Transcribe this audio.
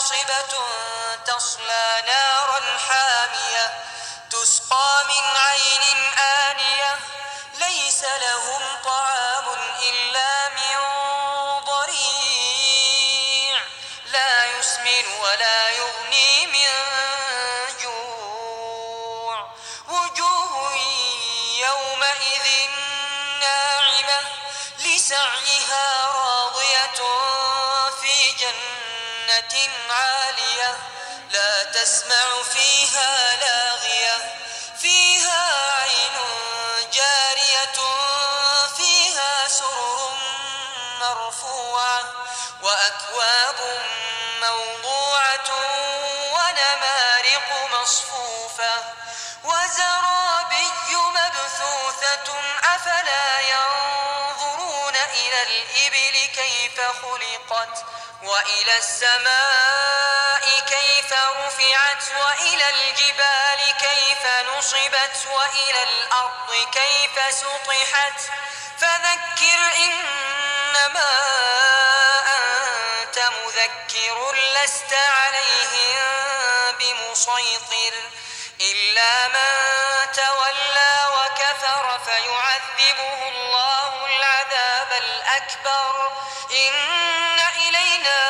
ناصبة تصلى نارا حامية تسقى من عين آنية ليس لهم طعام إلا من ضريع لا يسمن ولا يغني من جوع وجوه يومئذ ناعمة لسعيها راضية في جنة عالية لا تسمع فيها لاغية فيها عين جارية فيها سرر مرفوعة وأكواب موضوعة ونمارق مصفوفة وزرابي مبثوثة أفلا ينظرون إلى الإبل كيف خلقت وإلى السماء كيف رفعت وإلى الجبال كيف نصبت وإلى الأرض كيف سطحت فذكر إنما أنت مذكر لست عليهم بمسيطر إلا من تولى وكفر فيعذبه الله العذاب الأكبر إن إلينا